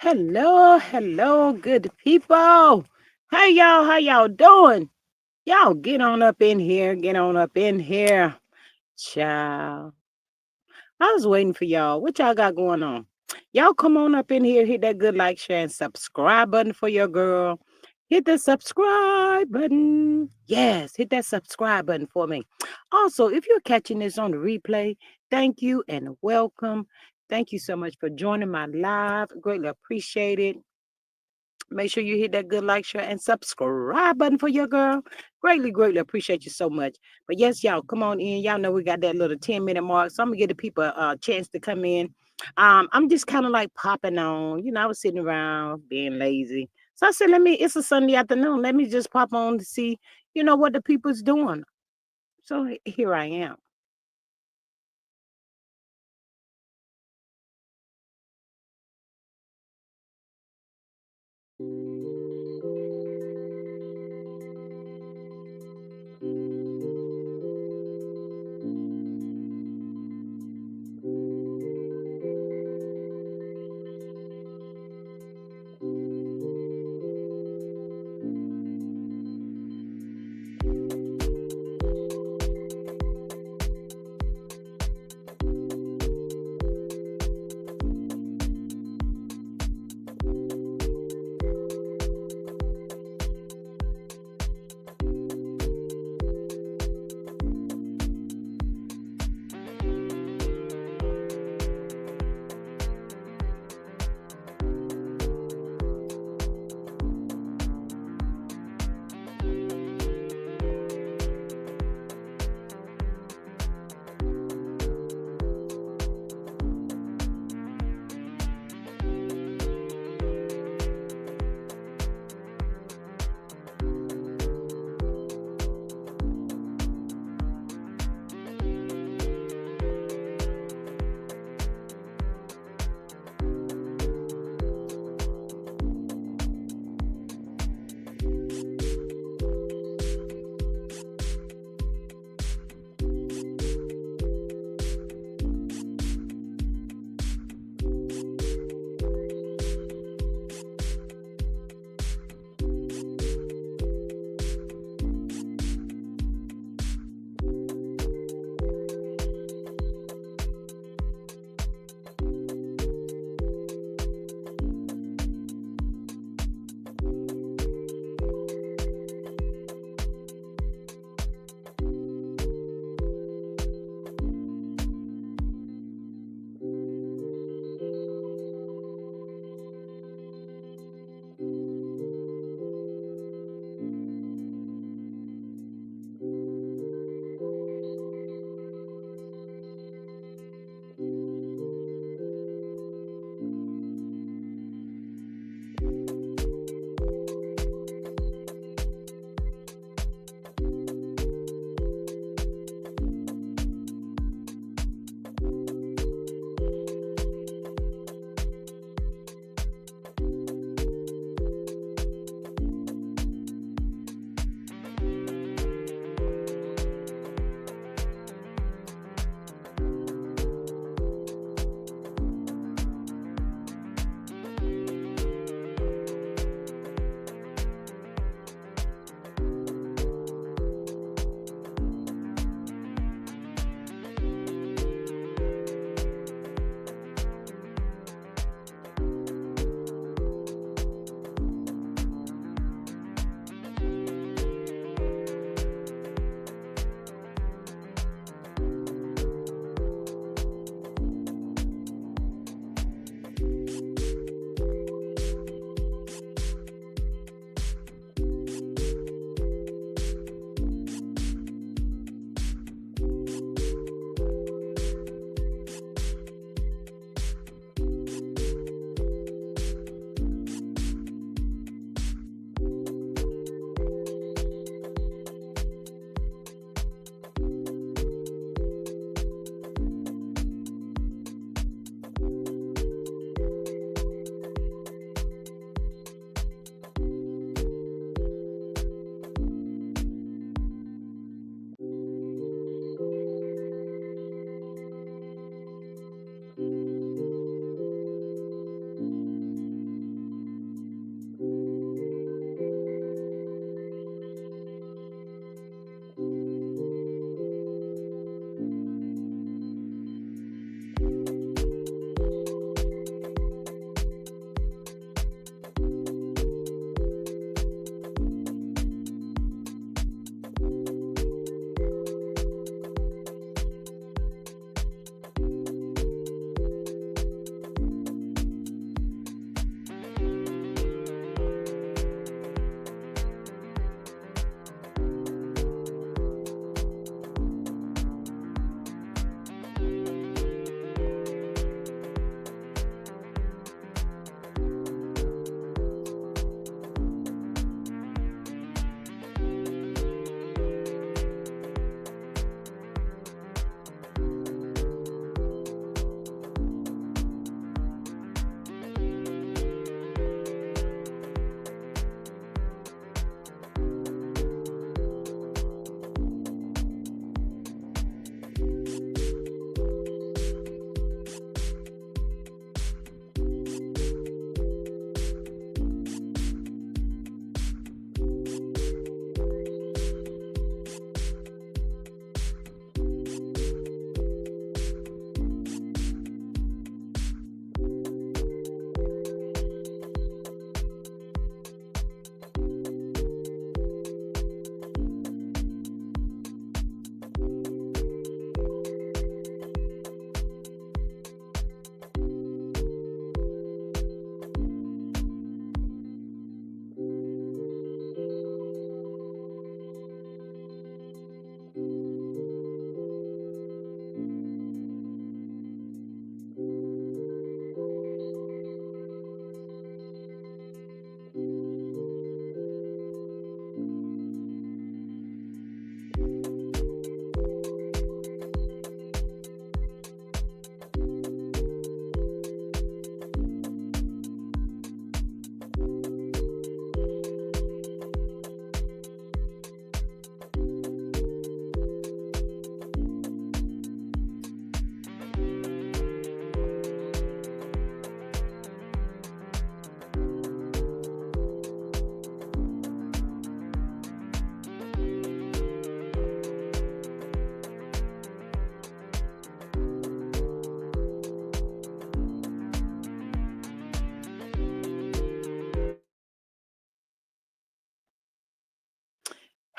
Hello, good people. Hey y'all, how y'all doing? Y'all get on up in here, get on up in here. Child. I was waiting for y'all. What y'all got going on? Y'all come on up in here, hit that good like, share, and subscribe button for your girl. Hit the subscribe button. Yes, hit that subscribe button for me. Also, if you're catching this on the replay, thank you and welcome. Thank you so much for joining my live. Greatly appreciate it. Make sure you hit that good like, share, and subscribe button for your girl. Greatly appreciate you so much. But yes, y'all, come on in. Y'all know we got that little 10-minute mark. So I'm gonna give the people a chance to come in. I'm just kind of like popping on. I was sitting around being lazy. So I said, it's a Sunday afternoon. Let me just pop on to see, what the people's doing. So here I am.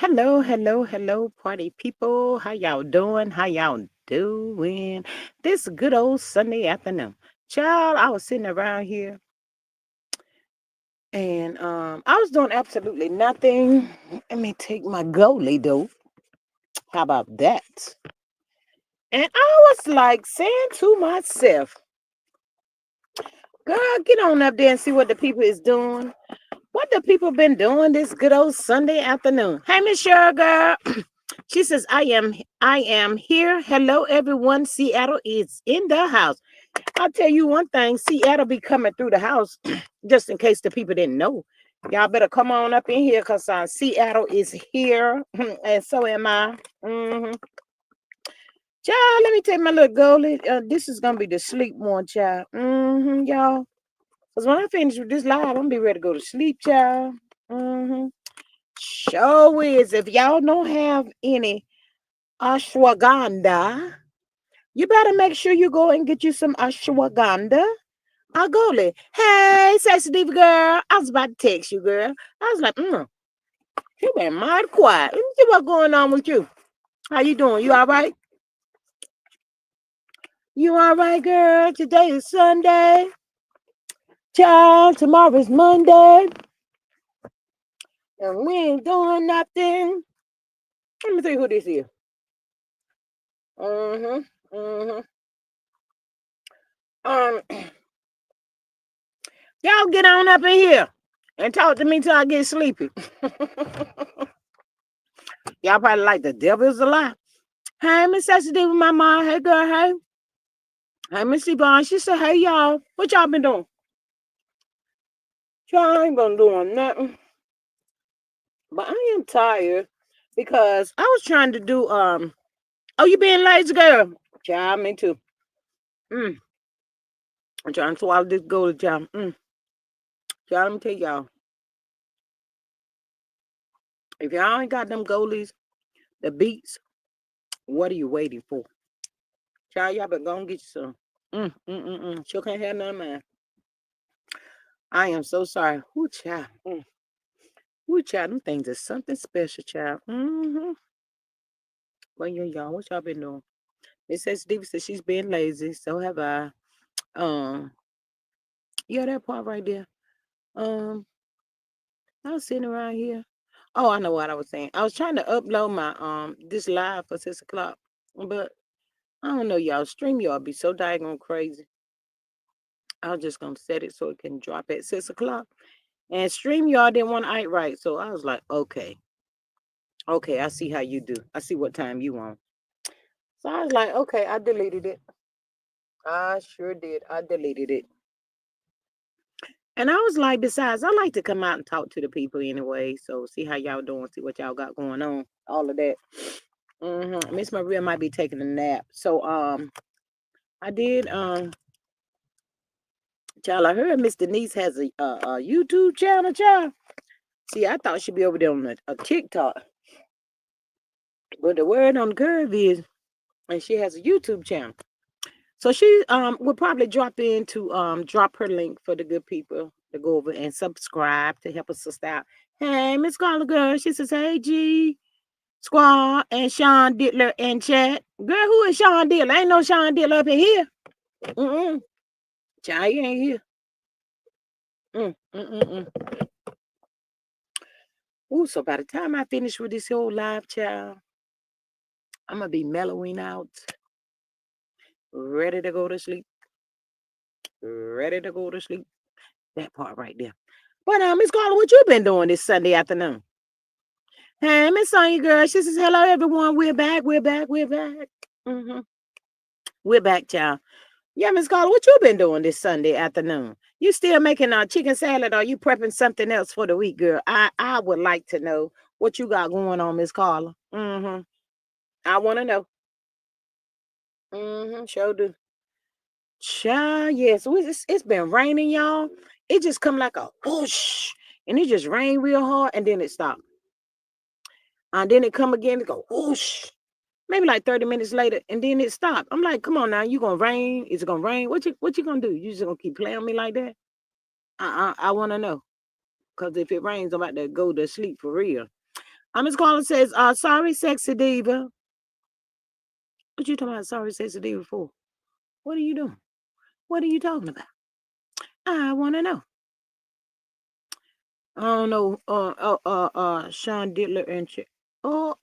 Hello, hello, hello, party people. How y'all doing? How y'all doing? This good old Sunday afternoon. Child, I was sitting around here and I was doing absolutely nothing. Let me take my goalie though. How about that? And I was like saying to myself, girl, get on up there and see what the people is doing. What the people been doing this good old Sunday afternoon? Hey, Miss Cheryl, girl. She says, I am here. Hello, everyone. Seattle is in the house. I'll tell you one thing, Seattle be coming through the house, just in case the people didn't know. Y'all better come on up in here because Seattle is here, and so am I. Child, let me take my little goalie. This is going to be the sleep one, child. Y'all. Because when I finish with this live, I'm going to be ready to go to sleep, child. Show is, if y'all don't have any ashwagandha, you better make sure you go and get you some ashwagandha. I'll go there. Hey, sexy diva girl. I was about to text you, girl. I was like, you been mighty quiet. Let me see what's going on with you. How you doing? You all right? You all right, girl? Today is Sunday. Child, tomorrow's Monday. And we ain't doing nothing. Let me see who this is. Um, y'all get on up in here and talk to me till I get sleepy. Y'all probably like the devil's a lie. Hey, Miss Sassy with my mom. Hey, girl. Hey. Hey, Missy Bond. She said, hey, y'all. What y'all been doing? Y'all ain't been doing nothing. But I am tired because I was trying to do, oh, you being lazy, girl? Child, me too. I'm trying to swallow this gold, child. Child, let me tell y'all. If y'all ain't got them goalies, the beats, what are you waiting for? Child, y'all better go and get you some. Sure can't have none of mine. I am so sorry. Whoo, child. Whoo, child. Them things are something special, child. Well, yeah, y'all, what y'all been doing? Miss S. Stevie said she's been lazy. So have I. Um, yeah, that part right there. Um, I was sitting around here. Oh, I know what I was saying. I was trying to upload my this live for 6 o'clock, but I don't know, y'all. Stream y'all be so daggone crazy. I was just gonna set it so it can drop at 6 o'clock. And stream y'all didn't want to act right, so I was like, okay, I see how you do. I see what time you want. So I was like, okay, I deleted it. I sure did. I deleted it. And I was like, besides, I like to come out and talk to the people anyway. So see how y'all doing, see what y'all got going on, all of that. Miss Maria might be taking a nap. So I did child, I heard Miss Denise has a YouTube channel, child. See, I thought she'd be over there on a TikTok. But the word on the curve is, and she has a YouTube channel. So she will probably drop her link for the good people to go over and subscribe to help us sister out. Hey, Miss Carla girl. She says, hey G Squad and Sean Dittler and chat. Girl, who is Sean Dittler? Ain't no Sean Dittler up in here. Child, he ain't here. Ooh, so by the time I finish with this whole live, child, I'm gonna be mellowing out, ready to go to sleep. Ready to go to sleep. That part right there. But Miss Carla, what you been doing this Sunday afternoon? Hey, Miss Sonya girl. She says, hello everyone. We're back. We're back. We're back. We're back, child. Yeah, Miss Carla, what you been doing this Sunday afternoon? You still making a chicken salad, or you prepping something else for the week, girl? I would like to know what you got going on, Miss Carla. I want to know. Sure do. Child, yes. It's been raining, y'all. It just come like a whoosh, and it just rain real hard, and then it stopped. And then it come again, it go whoosh. Maybe like 30 minutes later, and then it stopped. I'm like, come on now, you gonna rain? Is it gonna rain? What you gonna do? You just gonna keep playing me like that? I wanna know. Cause if it rains, I'm about to go to sleep for real. Miss Carla says, sorry, sexy diva. What you talking about? Sorry, sexy diva for? What are you doing? What are you talking about? I want to know. I don't know. Sean Diddler and oh,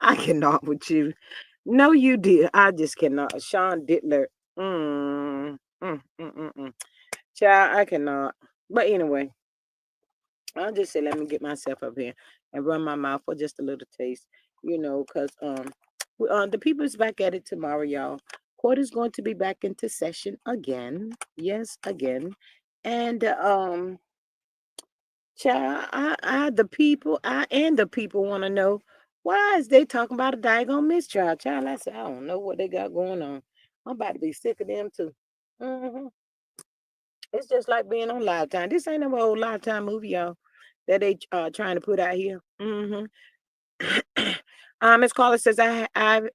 I cannot with you. No, you did. I just cannot. Sean Diddler. Mm. Child, I cannot. But anyway, I'll just say, let me get myself up here and run my mouth for just a little taste, because the people is back at it tomorrow, y'all. Court is going to be back into session again. Yes, again. And child, the people want to know why is they talking about a daggone mistrial. Child, I said, I don't know what they got going on. I'm about to be sick of them too. hmm It's just like being on Lifetime. This ain't no old Lifetime movie, y'all, that they trying to put out here. Miss Carla says, I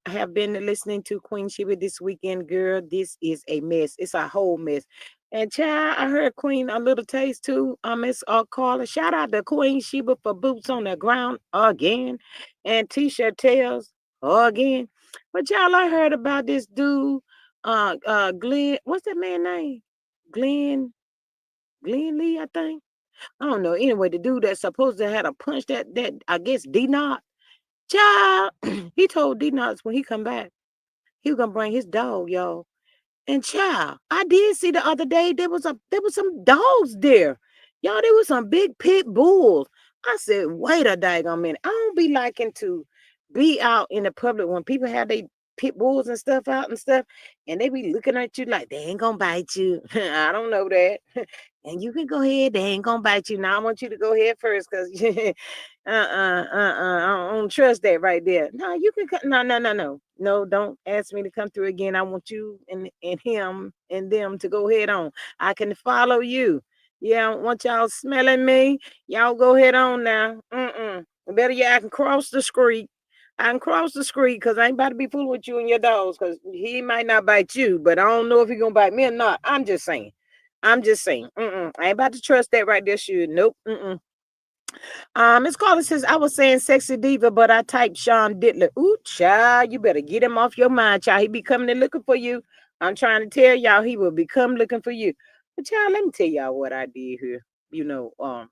have been listening to Queen Sheba this weekend. Girl, this is a mess. It's a whole mess. And child, I heard Queen a little taste too. Miss Carla. Shout out to Queen Sheba for boots on the ground again. And T-shirt tails again. But y'all, I heard about this dude, Glenn. What's that man name? Glenn Glenn Lee, I think. I don't know. Anyway, the dude that's supposed to had a punch that I guess D Knot. Child, he told D Knots when he come back, he was gonna bring his dog, y'all. And child, I did see the other day there was some dogs there. Y'all, there was some big pit bulls. I said, wait a daggone minute. I don't be liking to be out in the public when people have they pit bulls and stuff out and stuff, and they be looking at you like they ain't gonna bite you. I don't know that. And you can go ahead, they ain't gonna bite you. Now I want you to go ahead first, cause I don't trust that right there. No, you can come. No, don't ask me to come through again. I want you and him and them to go ahead on. I can follow you. Yeah, I don't want y'all smelling me. Y'all go ahead on now. Better yet, I can cross the street. I can cross the street because I ain't about to be fooling with you and your dogs because he might not bite you, but I don't know if he gonna bite me or not. I'm just saying. I'm just saying. I ain't about to trust that right there, shoot. Nope. Miss Carter says, I was saying sexy diva, but I typed Sean Diddler. Ooh, child, you better get him off your mind, child. He be coming and looking for you. I'm trying to tell y'all he will become looking for you. But child, let me tell y'all what I did here. I'm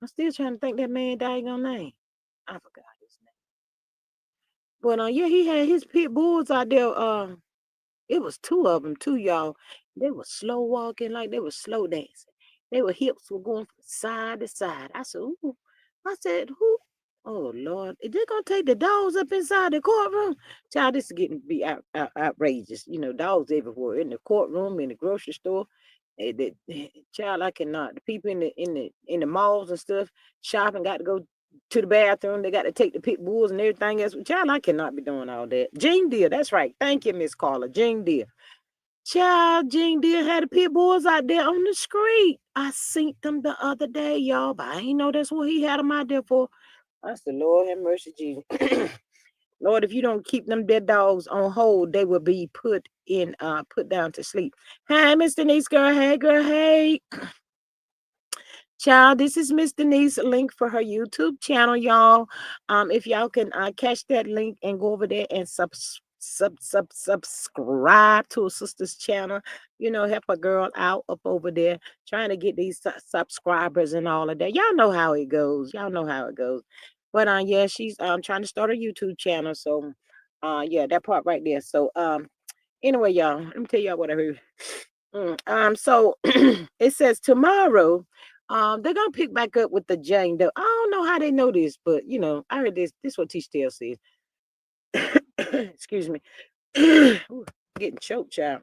still trying to think that man daggone name. I forgot his name. But yeah, he had his pit bulls out there. It was two of them, too, y'all. They were slow walking, like they were slow dancing. They were hips were going from side to side. I said, ooh. I said, who? Oh Lord, is they gonna take the dogs up inside the courtroom? Child, this is getting to be outrageous. Dogs everywhere in the courtroom, in the grocery store. Child, I cannot. The people in the malls and stuff shopping got to go to the bathroom. They got to take the pit bulls and everything else. Child, I cannot be doing all that. Jean Deere, that's right. Thank you, Miss Carla. Jean Deere. Child, Jean Deere had the pit bulls out there on the street. I seen them the other day, y'all, but I ain't know that's what he had them out there for. I said, Lord have mercy, Jesus. Lord, if you don't keep them dead dogs on hold, they will be put down to sleep. Hey, Miss Denise, girl. Hey, girl. Hey. Child, this is Miss Denise link for her YouTube channel, y'all. If y'all can catch that link and go over there and subscribe to a sister's channel, help a girl out up over there, trying to get these subscribers and all of that. Y'all know how it goes. Y'all know how it goes. But yeah, she's trying to start a YouTube channel. So yeah, that part right there. So anyway, y'all, let me tell y'all what I heard. So it says tomorrow, they're gonna pick back up with the Jane Doe. I don't know how they know this, but I heard this. This is what T Tell says. Excuse me. Ooh, getting choked, child.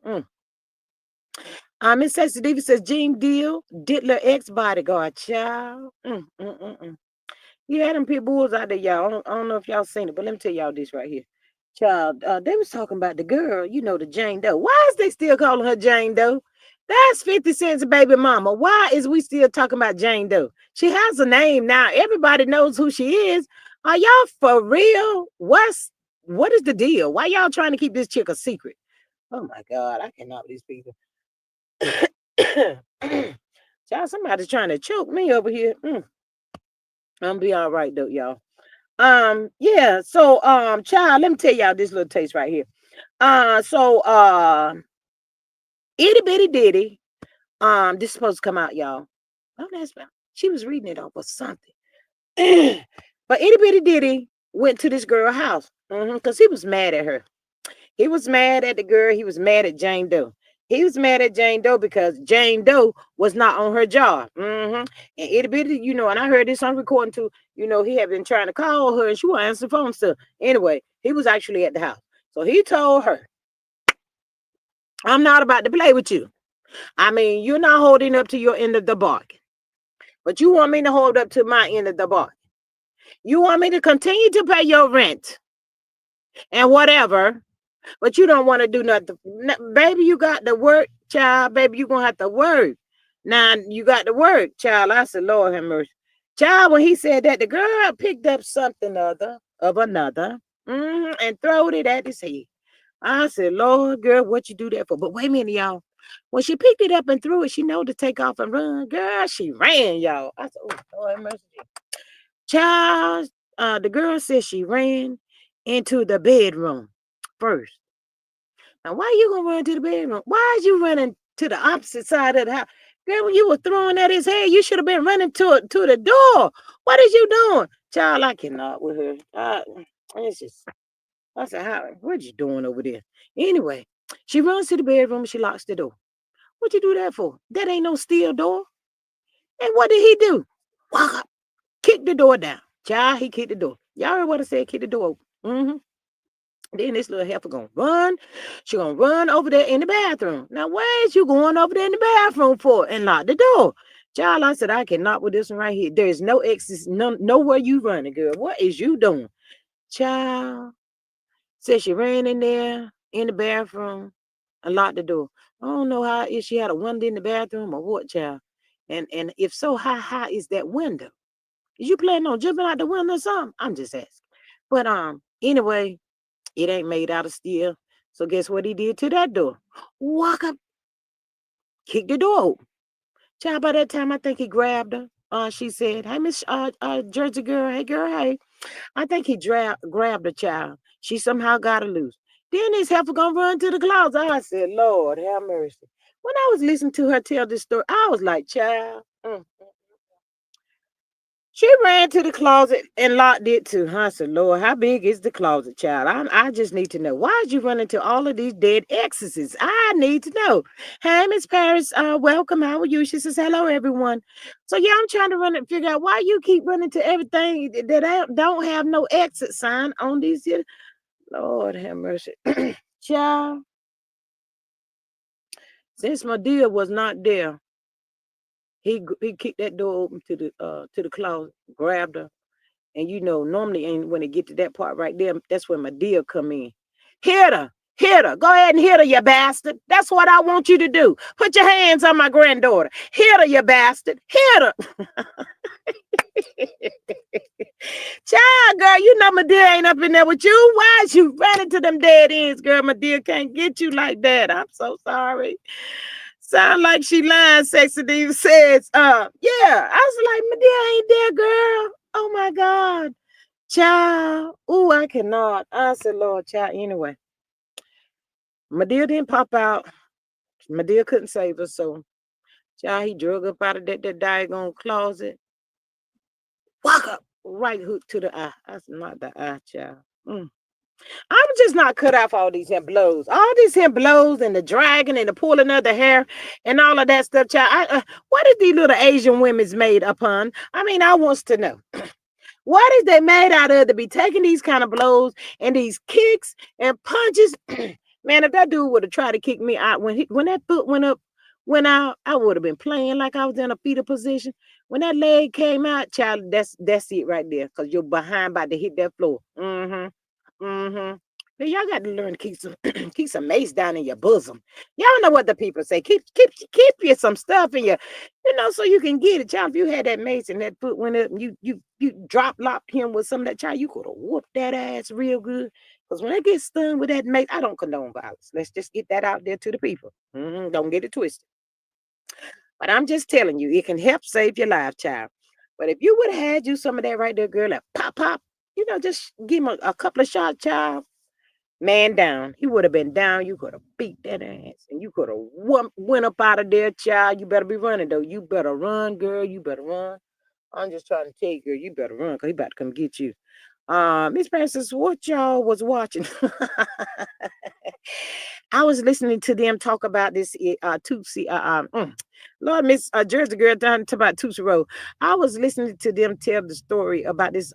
Miss Sexy Diva says Gene Deal, Diddler ex bodyguard, child. Yeah, them pit bulls out there, y'all. I don't know if y'all seen it, but let me tell y'all this right here. Child, they was talking about the girl, the Jane Doe. Why is they still calling her Jane Doe? That's 50 Cent's baby mama. Why is we still talking about Jane Doe? She has a name now. Everybody knows who she is. Are y'all for real? What is the deal? Why y'all trying to keep this chick a secret? Oh my God, I cannot with these people. Child, somebody's trying to choke me over here. I'm gonna be all right though, y'all. Yeah. So, child, let me tell y'all this little taste right here. So, itty bitty ditty. This is supposed to come out, y'all. Oh, that's she was reading it off or something. But itty bitty ditty went to this girl's house because he was mad at her. He was mad at the girl. He was mad at Jane Doe. He was mad at Jane Doe because Jane Doe was not on her job. And itty bitty, and I heard this on recording too. He had been trying to call her and she wouldn't answer the phone still. Anyway, he was actually at the house. So he told her, I'm not about to play with you. I mean, you're not holding up to your end of the bargain, but you want me to hold up to my end of the bargain. You want me to continue to pay your rent and whatever, but you don't want to do nothing. Baby, you got to work, child. Baby, you going to have to work. Now, you got to work, child. I said, Lord have mercy. Child, when he said that, the girl picked up something other of another and throwed it at his head. I said, Lord, girl, what you do that for? But wait a minute, y'all. When she picked it up and threw it, she know to take off and run. Girl, she ran, y'all. I said, oh, Lord have mercy. Child, the girl said she ran into the bedroom first. Now, why you gonna run to the bedroom? Why is you running to the opposite side of the house? Girl, when you were throwing at his head, you should have been running to the door. What is you doing? Child, I cannot with her. It's just, I said, what you doing over there? Anyway, she runs to the bedroom and she locks the door. What you do that for? That ain't no steel door. And what did he do? Walk up, kick the door down. Child, he kicked the door. Y'all heard what I said? Kick the door open. Then this little heifer gonna run. She gonna run over there in the bathroom. Now, where's you going over there in the bathroom for? And lock the door. Child, I said, I cannot with this one right here. There is no exit, nowhere you running, girl. What is you doing? Child, said she ran in there in the bathroom and locked the door. I don't know how if she had a window in the bathroom or what, child. And if so, how high is that window? Is you planning on jumping out the window or something? I'm just asking. But anyway, it ain't made out of steel. So guess what he did to that door? Walk up, kick the door open. Child, by that time, I think he grabbed her. She said, hey, Miss Jersey girl, hey, girl, hey. I think he grabbed the child. She somehow got her loose. Then his heifer gonna run to the closet. I said, Lord, have mercy. When I was listening to her tell this story, I was like, child. She ran to the closet and locked it too. I said, Lord, how big is the closet, child? I just need to know. Why did you run into all of these dead exorcists? I need to know. Hey, Miss Paris, welcome. How are you? She says, hello, everyone. So, yeah, I'm trying to run and figure out why you keep running to everything that don't have no exit sign on these here. Lord, have mercy. Child, since my dear was not there, he kicked that door open to the closet, grabbed her. And normally, and when it get to that part right there, that's when my deal come in. Hit her. Go ahead and hit her, you bastard. That's what I want you to do. Put your hands on my granddaughter. Hit her, you bastard. Hit her. Child, girl, my dear ain't up in there with you. Why is you running to them dead ends, girl? My dear can't get you like that. I'm so sorry. Sound like she lying, Sexy Diva says, yeah. I was like, my dear ain't there, girl. Oh my God. Child. Ooh, I cannot. I said, Lord, child. Anyway, my dear didn't pop out. My dear couldn't save her. So, child, he drug up out of that daggone closet. Walk up. Right hook to the eye. That's not the eye, child. I'm just not cut out for all these him blows. All these him blows and the dragging and the pulling of the hair and all of that stuff, child. What is these little Asian women's made upon? I mean, I wants to know. What is they made out of to be taking these kind of blows and these kicks and punches? Man, if that dude would have tried to kick me out when that foot went out, I would have been playing like I was in a fetal position. When that leg came out, child, that's it right there. Cause you're behind about to hit that floor. But y'all got to learn to keep some keep some mace down in your bosom. Y'all know what the people say. Keep you some stuff in your, so you can get it. Child, if you had that mace and that foot went up and you drop locked him with some of that, child, you could have whooped that ass real good. Because when I get stung with that mace, I don't condone violence. Let's just get that out there to the people. Don't get it twisted. But I'm just telling you, it can help save your life, child. But if you would have had you some of that right there, girl, like pop, pop, just give him a couple of shots, child. Man down. He would have been down. You could have beat that ass. And you could have went up out of there, child. You better be running, though. You better run, girl. You better run. I'm just trying to tell you, girl, you better run because he about to come get you. Miss Francis, what y'all was watching? I was listening to them talk about this Tootsie. Lord, Miss Jersey girl down to about Tootsie Road. I was listening to them tell the story about this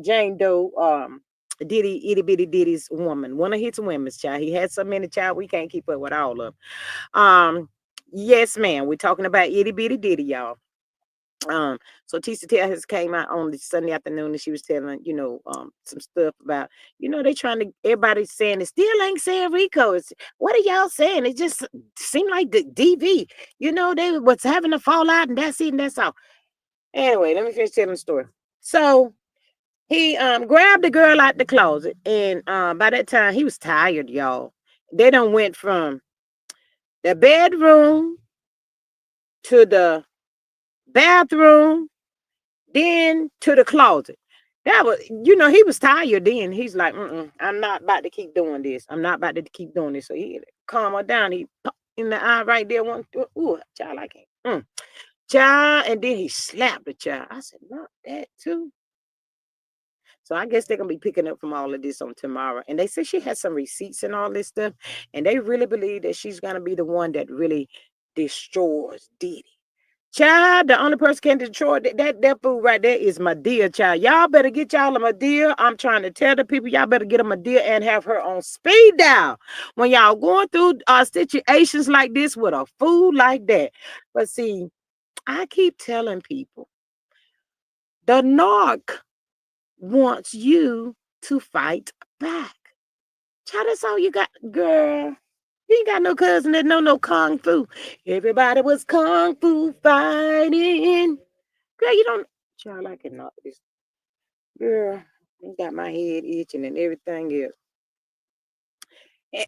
Jane Doe Diddy itty bitty Diddy's woman, one of his women's child. He had so many child we can't keep up with all of them. Yes, ma'am. We're talking about itty bitty Diddy, y'all. So Tisa Tell has came out on the Sunday afternoon and she was telling, some stuff about, they trying to everybody's saying it still ain't saying Rico. What are y'all saying? It just seemed like the DV, they was having a fallout and that's it and that's all. Anyway, let me finish telling the story. So he grabbed the girl out the closet and by that time he was tired, y'all. They done went from the bedroom to the bathroom then to the closet. That was, he was tired then. He's like, I'm not about to keep doing this. I'm not about to keep doing this. So he calm her down. He popped in the eye right there. Ooh, child, I can't. Child, and then he slapped the child. I said, not that too. So I guess they're gonna be picking up from all of this on tomorrow. And they say she has some receipts and all this stuff. And they really believe that she's gonna be the one that really destroys Diddy. Child, the only person can destroy that food right there is Madea, child. Y'all better get y'all a Madea. I'm trying to tell the people, y'all better get a Madea and have her on speed dial when y'all going through situations like this with a food like that. But see, I keep telling people, the narc wants you to fight back. Child, that's all you got, girl. You ain't got no cousin that know no kung fu. Everybody was kung fu fighting. Girl, you don't. Child, I cannot. This girl, I got my head itching and everything else.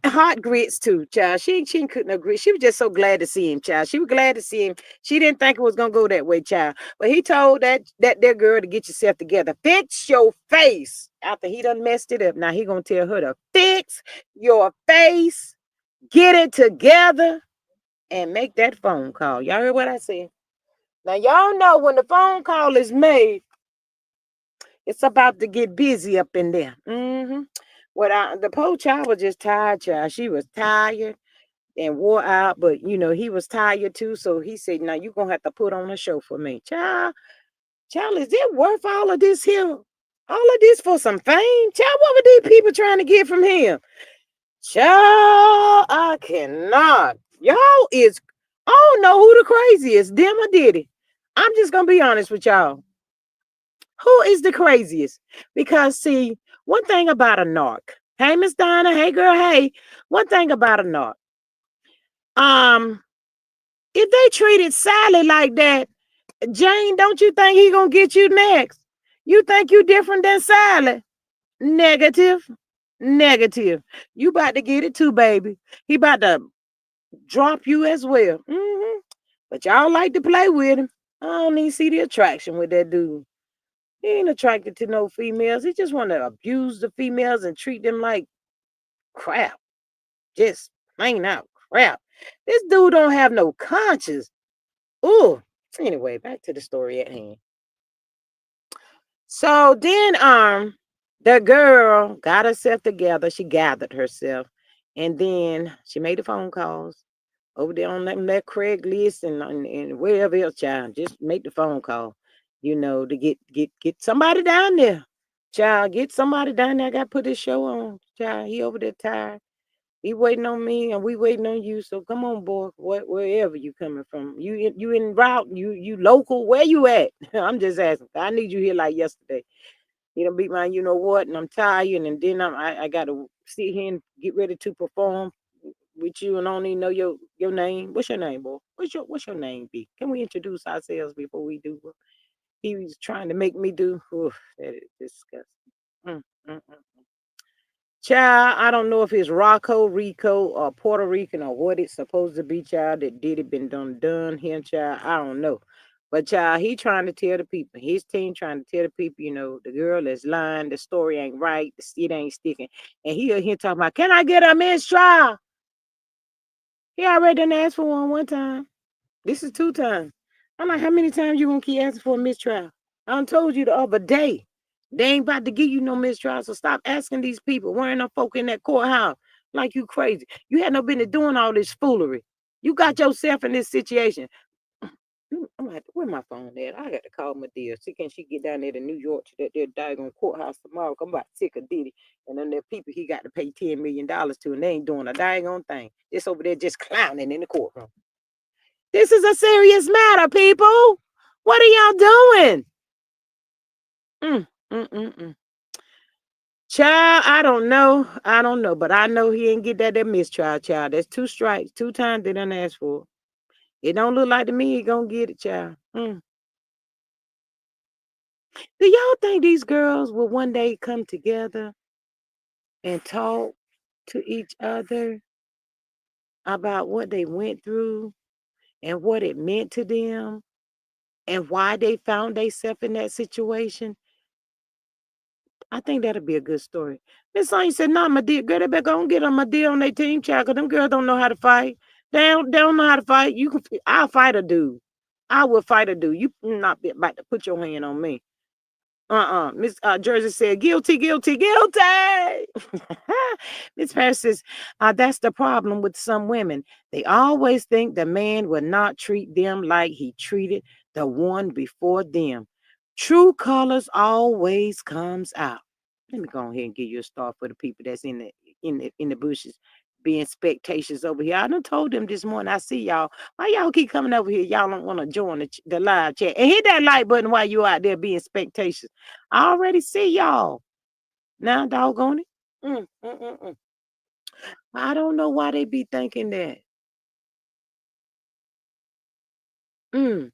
Hot grits too, child. She couldn't agree. She was just so glad to see him, child. She was glad to see him. She didn't think it was gonna go that way, child. But he told that girl to get yourself together. Fix your face. After he done messed it up, now he gonna tell her to fix your face, get it together, and make that phone call. Y'all heard what I said? Now y'all know when the phone call is made, it's about to get busy up in there. The poor child was just tired, child. She was tired and wore out, but he was tired too. So he said, "Now you're gonna have to put on a show for me, child. Is it worth all of this here? All of this for some fame, child? What were these people trying to get from him, child? I cannot. Y'all is I don't know who the craziest, them or Diddy. I'm just gonna be honest with y'all. Who is the craziest? Because see, one thing about a narc. Hey, Miss Donna. Hey, girl. Hey. One thing about a narc. Um, if they treated Sally like that, Jane, don't you think he gonna get you next? You think you different than Sally? Negative. Negative. You about to get it too, baby. He about to drop you as well. But y'all like to play with him. I don't even see the attraction with that dude. He ain't attracted to no females. He just want to abuse the females and treat them like crap. Just plain out crap. This dude don't have no conscience. Ooh. Anyway, back to the story at hand. So then the girl got herself together. She gathered herself. And then she made the phone calls over there on that Craigslist and wherever else, child. Just make the phone call, to get somebody down there. Child, get somebody down there. I got to put this show on. Child, he over there tired. He waiting on me and we waiting on you. So come on, boy. Wherever you coming from. You in route. You local. Where you at? I'm just asking. I need you here like yesterday. You done beat my you know what, and I'm tired, and then I gotta sit here and get ready to perform with you, and I don't even know your name. What's your name, boy? What's your name, B? Can we introduce ourselves before we do what he was trying to make me do? Oof, that is disgusting. Mm, mm, mm. Child, I don't know if it's Rocco, Rico, or Puerto Rican, or what it's supposed to be, child, that did it been done here, child. I don't know. But child, he trying to tell the people, his team trying to tell the people, the girl is lying, the story ain't right, the seat ain't sticking. And he here talking about, can I get a mistrial? He already done asked for one time. This is two times. I'm like, how many times you gonna keep asking for a mistrial? I done told you the other day. They ain't about to give you no mistrial, so stop asking these people. Wearing no folk in that courthouse like you crazy. You had no business doing all this foolery. You got yourself in this situation. I'm like, where my phone at? I got to call my dear. See, can she get down there to New York to that there daggone courthouse tomorrow? I'm about sick of Diddy. And then there people he got to pay $10 million to, and they ain't doing a daggone thing. Just over there just clowning in the courtroom. This is a serious matter, people. What are y'all doing? Mm, mm, mm, mm. Child, I don't know. I don't know. But I know he ain't get that mistrial, child. That's two strikes. Two times they done asked for. It don't look like to me he gonna get it, child. Do y'all think these girls will one day come together and talk to each other about what they went through and what it meant to them and why they found themselves in that situation? I think that'll be a good story. Miss Sonya said, "No, my dear girl, they better go and get on my dear on their team, child, because them girls don't know how to fight. They don't know how to fight. I'll fight a dude. I will fight a dude. You not be about to put your hand on me." Miss Jersey said, guilty, guilty, guilty. Miss Paris says, that's the problem with some women. They always think the man will not treat them like he treated the one before them. True colors always comes out. Let me go ahead and give you a star for the people that's in the bushes being spectators over here. I done told them this morning. I see y'all. Why y'all keep coming over here? Y'all don't want to join the live chat and hit that like button while you out there being spectators. I already see y'all. Now, doggone it. Mm, mm, mm, mm. I don't know why they be thinking that. Mm.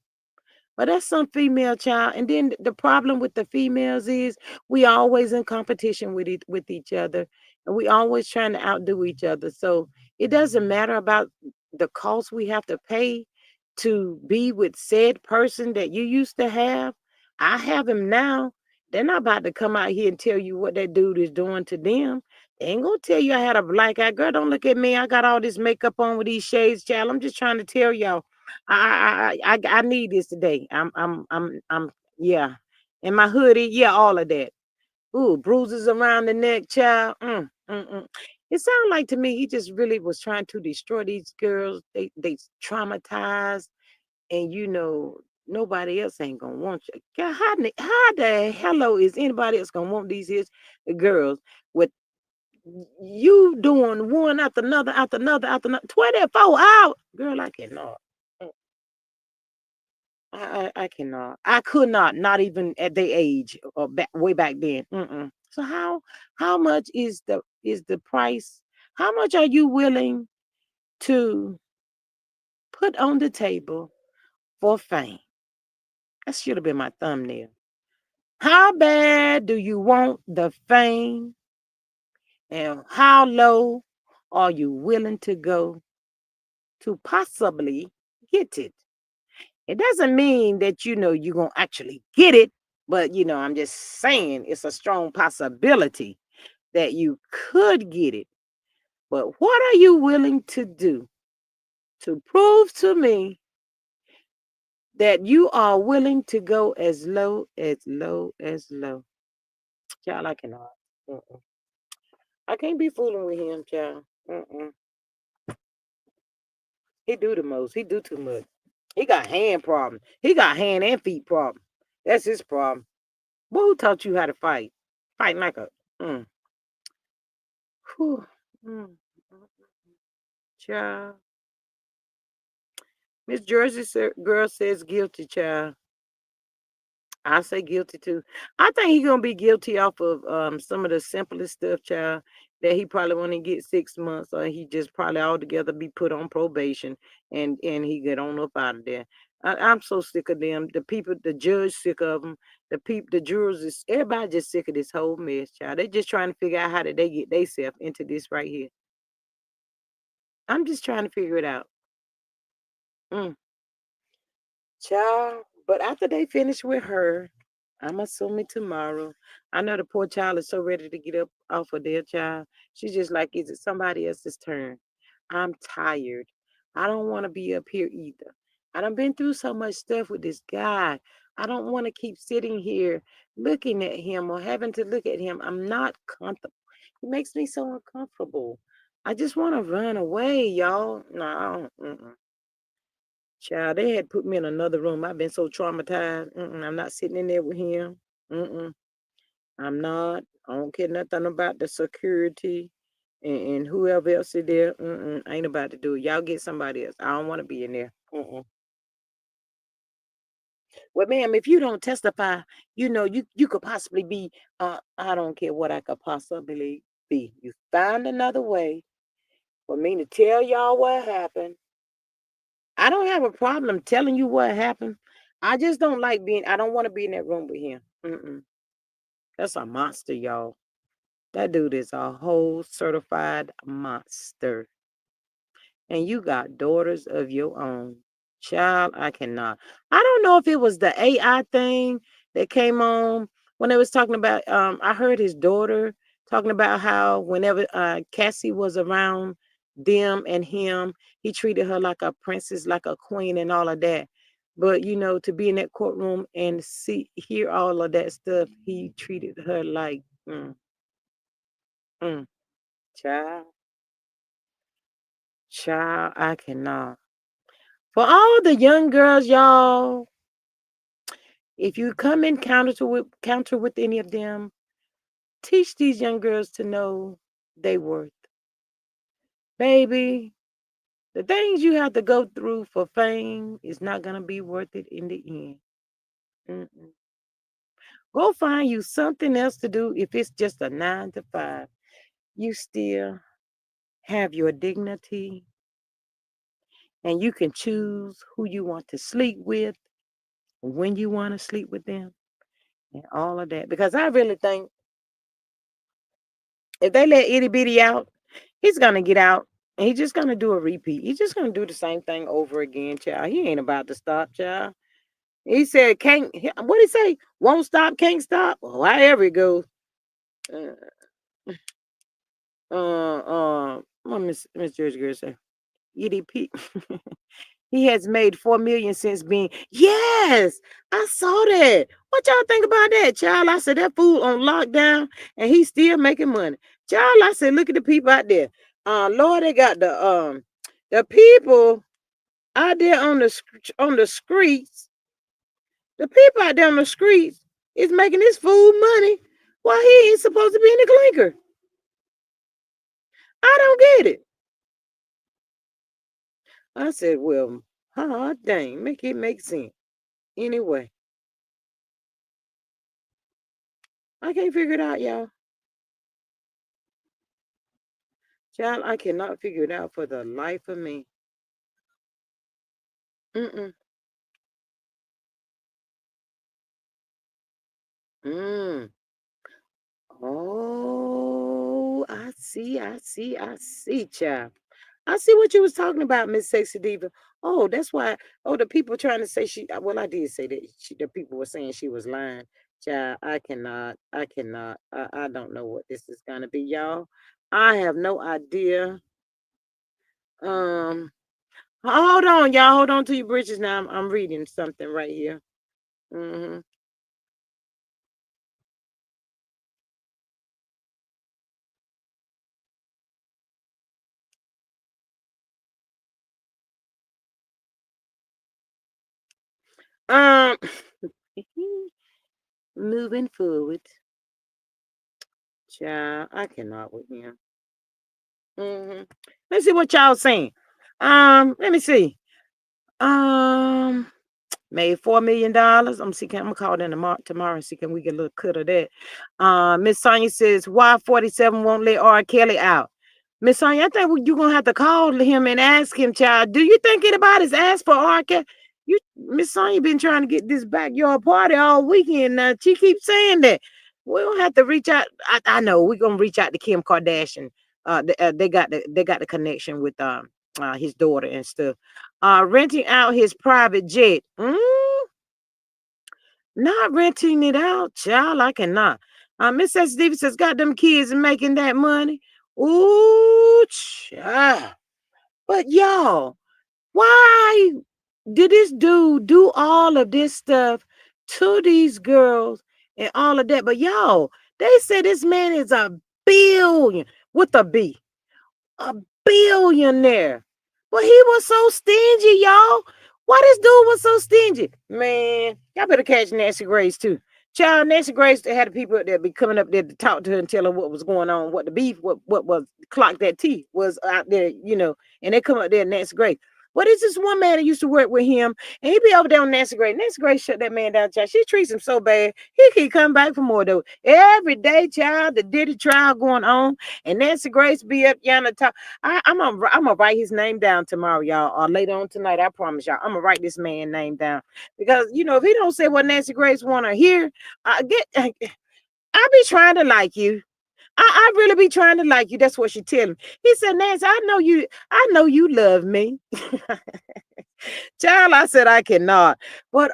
But that's some female child. And then the problem with the females is we always in competition with each other, and we always trying to outdo each other. So it doesn't matter about the cost we have to pay to be with said person that you used to have. I have him now. They're not about to come out here and tell you what that dude is doing to them. They ain't gonna tell you I had a black eye. Girl, don't look at me. I got all this makeup on with these shades, child. I'm just trying to tell y'all. I need this today. Yeah. And my hoodie, yeah, all of that. Ooh, bruises around the neck, child. It sounded like to me he just really was trying to destroy these girls. They traumatized, and nobody else ain't gonna want you. God, how the hello is anybody else gonna want these his girls with you doing one after another after another after another 24 hours? Girl, I cannot. I cannot. I could not even at their age or way back then. So how much is the price? How much are you willing to put on the table for fame? That should have been my thumbnail. How bad do you want the fame, and how low are you willing to go to possibly get it? It doesn't mean that you're gonna actually get it, but I'm just saying it's a strong possibility that you could get it. But what are you willing to do to prove to me that you are willing to go as low as low as low? Child, I cannot. Mm-mm. I can't be fooling with him, child. Mm-mm. He do the most. He do too much. He got hand problem. He got hand and feet problem. That's his problem. Well, who taught you how to fight? Fighting like a mm. Whew. Mm. Child. Miss Jersey girl says guilty, child. I say guilty too. I think he's gonna be guilty off of some of the simplest stuff, child. That he probably want to get 6 months, or he just probably altogether be put on probation, and he get on up out of there. I'm so sick of them. The people, the judge, sick of them. The jurors, everybody just sick of this whole mess, child. They just trying to figure out how did they get themselves into this right here. I'm just trying to figure it out. Mm. Child. But after they finish with her, I'm assuming tomorrow. I know the poor child is so ready to get up off of their child. She's just like, is it somebody else's turn? I'm tired. I don't want to be up here either. I done been through so much stuff with this guy. I don't want to keep sitting here looking at him or having to look at him. I'm not comfortable. It makes me so uncomfortable. I just want to run away, y'all. No, child, they had put me in another room. I've been so traumatized. I'm not sitting in there with him. Mm-mm. I'm not. I don't care nothing about the security and whoever else is there. I ain't about to do it. Y'all get somebody else. I don't want to be in there. Well, ma'am, if you don't testify, you could possibly be. I don't care what I could possibly be. You find another way for me to tell y'all what happened. I don't have a problem telling you what happened. I just don't like being. I don't want to be in that room with him. That's a monster, y'all. That dude is a whole certified monster. And you got daughters of your own. Child, I cannot. I don't know if it was the AI thing that came on when they was talking about I heard his daughter talking about how whenever Cassie was around them and him, he treated her like a princess, like a queen and all of that. But to be in that courtroom and hear all of that stuff, he treated her like mm, child, child, I cannot. For all the young girls, y'all, if you come in counter with any of them, teach these young girls to know they worth. Baby, the things you have to go through for fame is not gonna be worth it in the end. Mm-mm. Go find you something else to do if it's just a 9 to 5. You still have your dignity and you can choose who you want to sleep with, when you want to sleep with them, and all of that. Because I really think if they let itty bitty out, he's gonna get out and he's just gonna do a repeat. He's just gonna do the same thing over again, child. He ain't about to stop, child. He said, "Can't." What he say? Won't stop, can't stop. Well, however it goes. Uh, what Miss George girl say? EDP. He has made 4 million since being. Yes, I saw that. What y'all think about that, child? I said that fool on lockdown and he's still making money. Child, I said, look at the people out there. Lord, they got the people out there on the streets. The people out there on the streets is making this fool money while he ain't supposed to be in the clinker. I don't get it. I said, well, dang, make it make sense. Anyway, I can't figure it out, y'all. Child, I cannot figure it out for the life of me. Mm-mm. Mm. Oh, I see, child. I see what you was talking about, Miss Sexy Diva. Oh, that's why. Oh, the people trying to say she. Well, I did say that the people were saying she was lying. Child, I cannot. I cannot. I don't know what this is gonna be, y'all. I have no idea. Um, hold on, y'all. Hold on to your britches now. I'm reading something right here. Mm-hmm. Um, moving forward, child, I cannot with him. Let's see what y'all saying. Let me see. Um, Made $4 million. I'm gonna call them tomorrow and see can we get a little cut of that. Miss Sonya says, why 47 won't let R. Kelly out? Miss Sonya, I think you're gonna have to call him and ask him, child. Do you think anybody's asked for R. Kelly? Miss Sonya been trying to get this backyard party all weekend. Now she keeps saying that. We'll have to reach out. I know we're gonna reach out to Kim Kardashian. They got the connection with his daughter and stuff. Renting out his private jet. Not renting it out, child. I cannot. Miss S. Davis has got them kids and making that money. Ooh, child. But y'all, why did this dude do all of this stuff to these girls and all of that? But y'all, they say this man is a billion with a B, a billionaire. But he was so stingy, y'all. Why this dude was so stingy? Man, y'all better catch Nancy Grace too. Child, Nancy Grace had the people that be coming up there to talk to her and tell her what was going on, what the beef, what was clock that tea was out there, and they come up there, Nancy Grace. What is this one man that used to work with him? And he be over there on Nancy Grace. Nancy Grace shut that man down, child. She treats him so bad. He keep coming back for more though. Every day, child, the Diddy trial going on. And Nancy Grace be up yonder talk. I'm gonna write his name down tomorrow, y'all, or later on tonight. I promise y'all, I'm gonna write this man name down because if he don't say what Nancy Grace want to hear, I be trying to like you. I really be trying to like you. That's what she tell him. He said, Nancy, I know you love me. Child, I said I cannot. But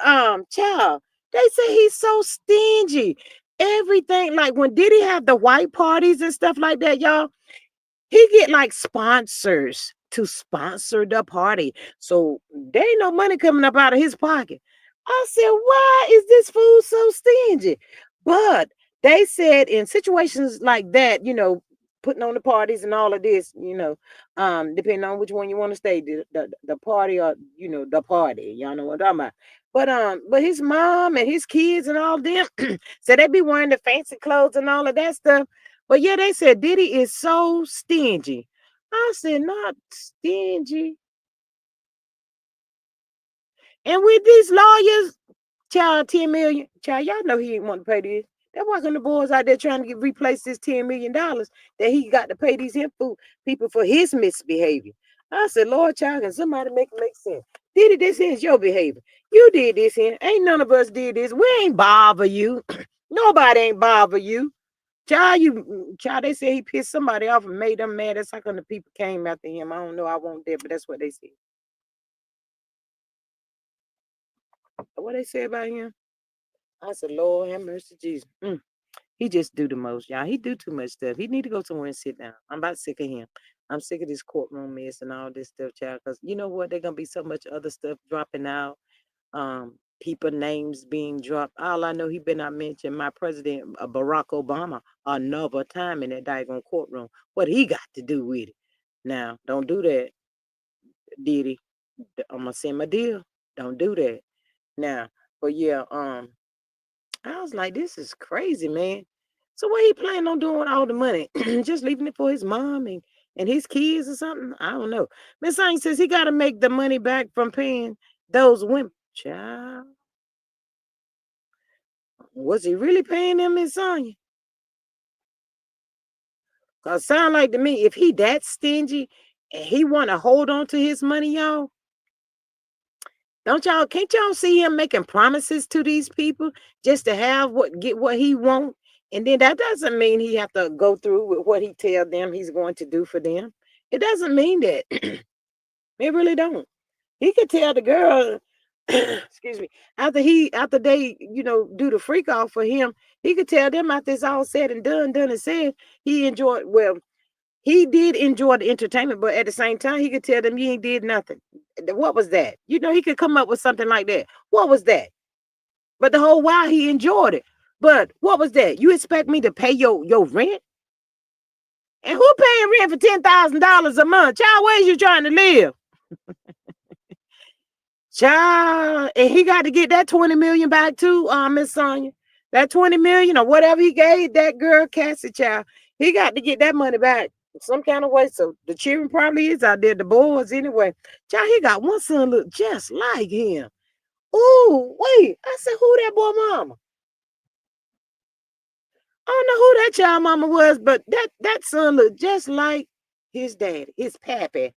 child, they say he's so stingy. Everything, like when Diddy have the white parties and stuff like that, y'all, he get like sponsors to sponsor the party. So there ain't no money coming up out of his pocket. I said, why is this fool so stingy? But they said in situations like that, putting on the parties and all of this, depending on which one you want to stay, the party or the party. Y'all know what I'm talking about. But his mom and his kids and all them said they be wearing the fancy clothes and all of that stuff. But yeah, they said Diddy is so stingy. I said, not stingy. And with these lawyers, child, 10 million. Child, y'all know he ain't want to pay this. That's why the boys out there trying to replace this $10 million that he got to pay these people for his misbehavior. I said, Lord, child, can somebody make it make sense? Diddy, this is your behavior. You did this here. Ain't none of us did this. We ain't bother you. Nobody ain't bother you. Child, they say he pissed somebody off and made them mad. That's how come the people came after him. I don't know. I won't there, but that's what they said. What they say about him? I said, Lord have mercy, Jesus. He just do the most, y'all. He do too much stuff. He need to go somewhere and sit down. I'm about sick of him. I'm sick of this courtroom mess and all this stuff, child. Because you know what? There's gonna be so much other stuff dropping out. People names being dropped. All I know, he better not mention my president, Barack Obama, another time in that daggone courtroom. What he got to do with it? Now, don't do that, Diddy. I'm gonna send my deal. Don't do that. Now, but yeah, I was like, this is crazy, man. So what he planning on doing with all the money? Just leaving it for his mom and his kids or something? I don't know. Miss Saint says he got to make the money back from paying those women. Child, was he really paying them, Miss Sonya? Cause sound like to me, if he that stingy and he want to hold on to his money, y'all, can't y'all see him making promises to these people just to get what he want? And then that doesn't mean he have to go through with what he tell them he's going to do for them. It doesn't mean that. It really don't. He could tell the girl, excuse me, after they, do the freak off for him, he could tell them after it's all said and done and said, he did enjoy the entertainment, but at the same time, he could tell them you ain't did nothing. What was that? He could come up with something like that. What was that? But the whole while he enjoyed it. But what was that? You expect me to pay your rent? And who paying rent for $10,000 a month? Child, where's you trying to live? Child, and he got to get that 20 million back too, Miss Sonya. That 20 million or whatever he gave that girl Cassie, child. He got to get that money back some kind of way. So the children probably is out there, the boys anyway. Child, he got one son look just like him. Ooh, wait. I said, who that boy mama? I don't know who that child mama was, but that son looked just like his dad, his pappy.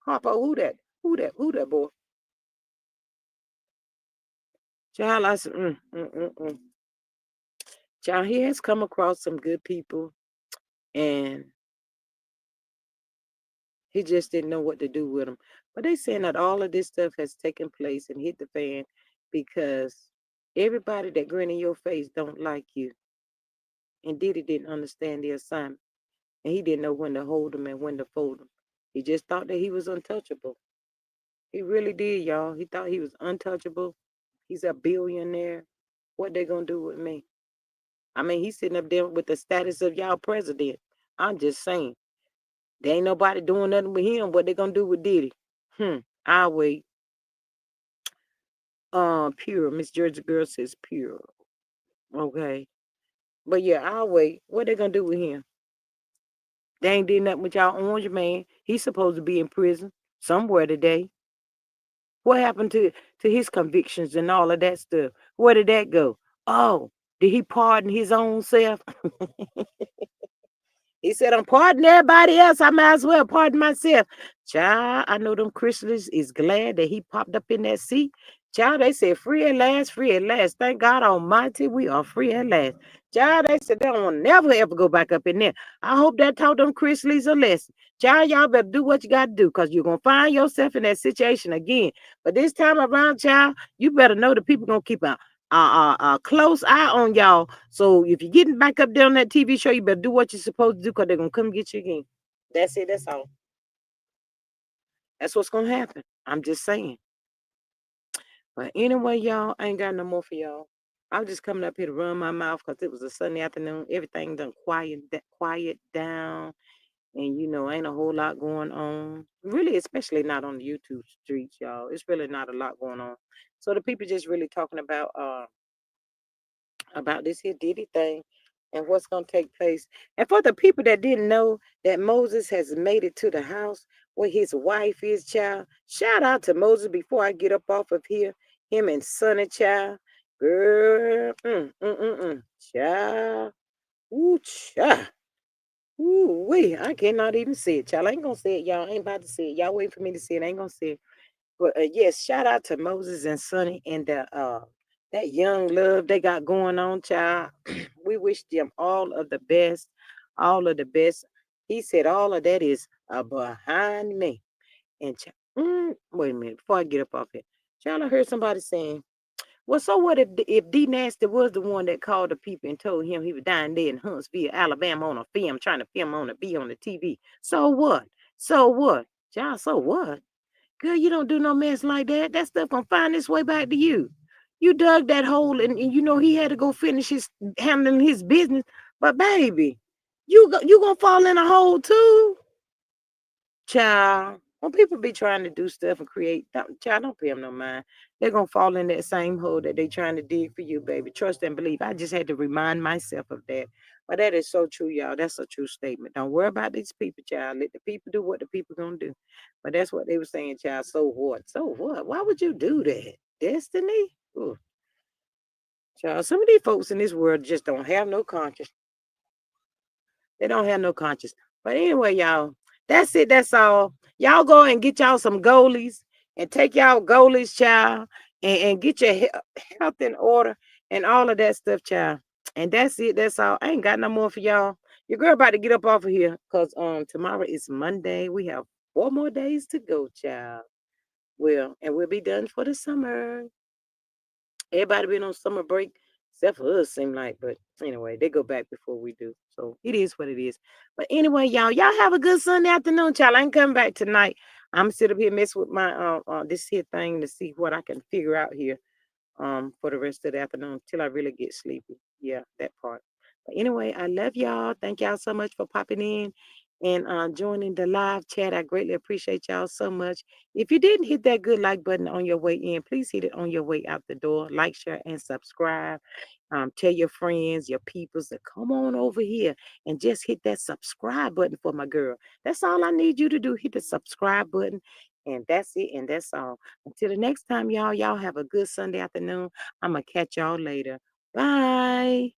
Harpo, who that? Who that boy? Child, I said, Child, he has come across some good people, and he just didn't know what to do with them. But they saying that all of this stuff has taken place and hit the fan because Everybody that grin in your face don't like you. And Diddy didn't understand the assignment. And he didn't know when to hold them and when to fold them. He just thought that he was untouchable. He really did, y'all. He thought he was untouchable. He's a billionaire. What they gonna do with me? I mean, he's sitting up there with the status of y'all president. I'm just saying. There ain't nobody doing nothing with him. What they gonna do with Diddy? I'll wait. Pure. Miss Jersey Girl says pure. Okay. But yeah, I'll wait. What they gonna do with him? They ain't did nothing with y'all orange man. He's supposed to be in prison somewhere today. What happened to his convictions and all of that stuff? Where did that go? Oh, did he pardon his own self? He said, I'm pardoning everybody else. I might as well pardon myself. Child, I know them Christians is glad that he popped up in that seat. Child, they said, free at last, free at last. Thank God Almighty, we are free at last. Child, they said they don't never ever go back up in there. I hope that taught them Christians a lesson. Child, y'all better do what you got to do because you're going to find yourself in that situation again. But this time around, child, you better know the people going to keep a close eye on y'all. So if you're getting back up there on that TV show, you better do what you're supposed to do because they're going to come get you again. That's it. That's all. That's what's going to happen. I'm just saying. But anyway, y'all, I ain't got no more for y'all. I was just coming up here to run my mouth because it was a Sunday afternoon. Everything done quiet down. And, ain't a whole lot going on. Really, especially not on the YouTube streets, y'all. It's really not a lot going on. So the people just really talking about this here Diddy thing and what's going to take place. And for the people that didn't know that Moses has made it to the house where his wife is, child, shout out to Moses before I get up off of here. Him and Sonny, child. Girl, child. Ooh, child. Ooh, wee. I cannot even say it, child. I ain't going to say it, y'all. I ain't about to say it. Y'all waiting for me to say it. I ain't going to say it. But yes, shout out to Moses and Sonny and that young love they got going on, child. We wish them all of the best, all of the best. He said all of that is behind me. And wait a minute, before I get up off it, child, I heard somebody saying, "Well, so what if D Nasty was the one that called the people and told him he was dying there in Huntsville, Alabama, on a film, trying to film on be on the TV? So what? So what, child? So what?" Girl, you don't do no mess like that. That stuff gonna find its way back to you. You dug that hole and he had to go finish his handling his business. But baby, you gonna fall in a hole too. Child, when people be trying to do stuff and create, child, don't pay them no mind. They're gonna fall in that same hole that they trying to dig for you, baby. Trust and believe. I just had to remind myself of that. But that is so true, y'all. That's a true statement. Don't worry about these people, child. Let the people do what the people gonna do. But that's what they were saying, child. So what? So what? Why would you do that? Destiny? Ooh. Child, some of these folks in this world just don't have no conscience. They don't have no conscience. But anyway, y'all, that's it. That's all. Y'all go and get y'all some goalies and take y'all goalies, child, and get your health in order and all of that stuff, child. And that's it. That's all. I ain't got no more for y'all. Your girl about to get up off of here because tomorrow is Monday. We have 4 more days to go, child. Well, and we'll be done for the summer. Everybody been on summer break, except for us, seem like. But anyway, they go back before we do. So it is what it is. But anyway, y'all have a good Sunday afternoon, child. I ain't coming back tonight. I'm sit up here mess with my this here thing to see what I can figure out here for the rest of the afternoon till I really get sleepy. Yeah, that part. But anyway, I love y'all. Thank y'all so much for popping in and joining the live chat. I greatly appreciate y'all so much. If you didn't hit that good like button on your way in, please hit it on your way out the door. Like, share, and subscribe. Tell your friends, your peoples to come on over here and just hit that subscribe button for my girl. That's all I need you to do. Hit the subscribe button. And that's it. And that's all. Until the next time, y'all have a good Sunday afternoon. I'm going to catch y'all later. Bye.